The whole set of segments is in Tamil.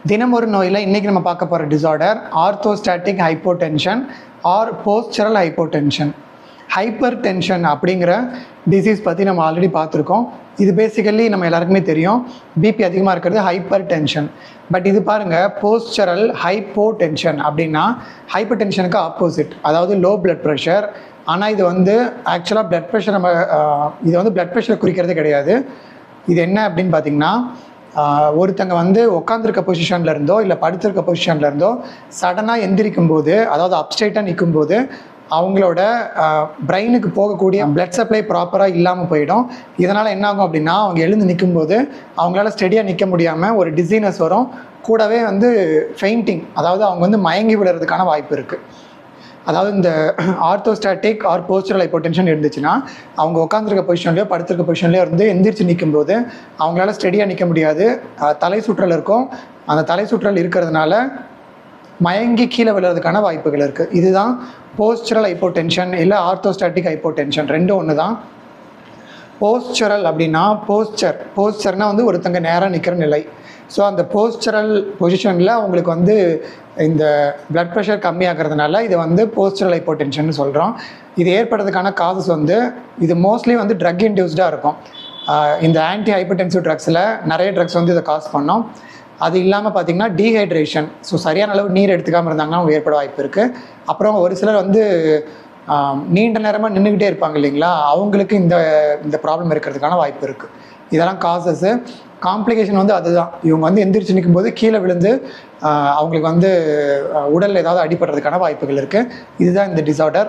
தினம் ஒரு நோயில் இன்றைக்கி நம்ம பார்க்க போகிற disorder orthostatic hypotension or postural hypotension. Hypertension அப்படிங்கிற டிசீஸ் பற்றி நம்ம ஆல்ரெடி பார்த்துருக்கோம். இது பேசிக்கலி நம்ம எல்லாருக்குமே தெரியும், பிபி அதிகமாக இருக்கிறது ஹைப்பர் டென்ஷன். பட் இது பாருங்கள், போஸ்டரல் ஹைப்போடென்ஷன் அப்படின்னா ஹைப்பர் டென்ஷனுக்கு ஆப்போசிட், அதாவது லோ பிளட் ப்ரெஷர். ஆனால் இது ஆக்சுவலாக பிளட் ப்ரெஷர் நம்ம இது பிளட் ப்ரெஷரை குறிக்கிறது கிடையாது. இது என்ன அப்படின்னு பார்த்தீங்கன்னா, ஒருத்தங்க உட்காந்துருக்க பொசிஷனில் இருந்தோ இல்லை படுத்திருக்க பொசிஷனில் இருந்தோ சடனாக எந்திரிக்கும் போது, அதாவது அப்ஸ்ட்ரைட்டாக நிற்கும் போது அவங்களோட பிரெயினுக்கு போகக்கூடிய பிளட் சப்ளை ப்ராப்பராக இல்லாமல் போயிடும். இதனால் என்ன ஆகும் அப்படின்னா, அவங்க எழுந்து நிற்கும்போது அவங்களால ஸ்டெடியாக நிற்க முடியாமல் ஒரு டிசீனஸ் வரும். கூடவே ஃபெயிண்டிங், அதாவது அவங்க மயங்கி விடுறதுக்கான வாய்ப்பு இருக்குது. அதாவது இந்த ஆர்த்தோஸ்டாட்டிக் ஆர் போஸ்டரல் ஹைப்போடென்ஷன் இருந்துச்சுன்னா, அவங்க உட்காந்துருக்க பொசிஷன்லையோ படுத்திருக்க பொசிஷன்லையோ எந்திரிச்சு நிற்கும்போது அவங்களால ஸ்டெடியாக நிற்க முடியாது. தலை சுற்றல் இருக்கும். அந்த தலை சுற்றல் இருக்கிறதுனால மயங்கி கீழே விழுறதுக்கான வாய்ப்புகள் இருக்குது. இதுதான் போஸ்டரல் ஹைப்போடென்ஷன் இல்லை ஆர்த்தோஸ்டாட்டிக் ஹைப்போடென்ஷன், ரெண்டும் ஒன்று தான். போஸ்டரல் அப்படின்னா போஸ்டர்னால் ஒருத்தங்க நேராக நிற்கிற நிலை. ஸோ அந்த போஸ்டரல் பொசிஷனில் அவங்களுக்கு இந்த பிளட் ப்ரெஷர் கம்மியாகிறதுனால இது போஸ்டரல் ஹைப்போடென்ஷன் சொல்கிறோம். இது ஏற்படுறதுக்கான காசஸ் இது மோஸ்ட்லி ட்ரக் இன்டியூஸ்டாக இருக்கும். இந்த ஆன்டி ஹைப்பர்டென்சிவ் ட்ரக்ஸில் நிறைய ட்ரக்ஸ் இதை காஸ் பண்ணோம். அது இல்லாமல் பார்த்திங்கன்னா டீஹைட்ரேஷன், ஸோ சரியான அளவு நீர் எடுத்துக்காமல் இருந்தாங்கன்னா அவங்க ஏற்பட வாய்ப்பு இருக்குது. அப்புறம் ஒரு சிலர் நீண்ட நேரமாக நின்றுக்கிட்டே இருப்பாங்க இல்லைங்களா, அவங்களுக்கு இந்த ப்ராப்ளம் இருக்கிறதுக்கான வாய்ப்பு இருக்குது. இதெல்லாம் காசஸ்ஸு. காம்ப்ளிகேஷன் அதுதான், இவங்க எந்திரிச்சு நிற்கும்போது கீழே விழுந்து அவங்களுக்கு உடலில் ஏதாவது அடிபடுறதுக்கான வாய்ப்புகள் இருக்குது. இதுதான் இந்த டிசார்டர்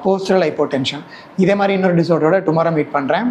போஸ்டரல் ஹைப்போடென்ஷன். இதே மாதிரி இன்னொரு டிசார்டரோட டுமாரோ மீட் பண்ணுறேன்.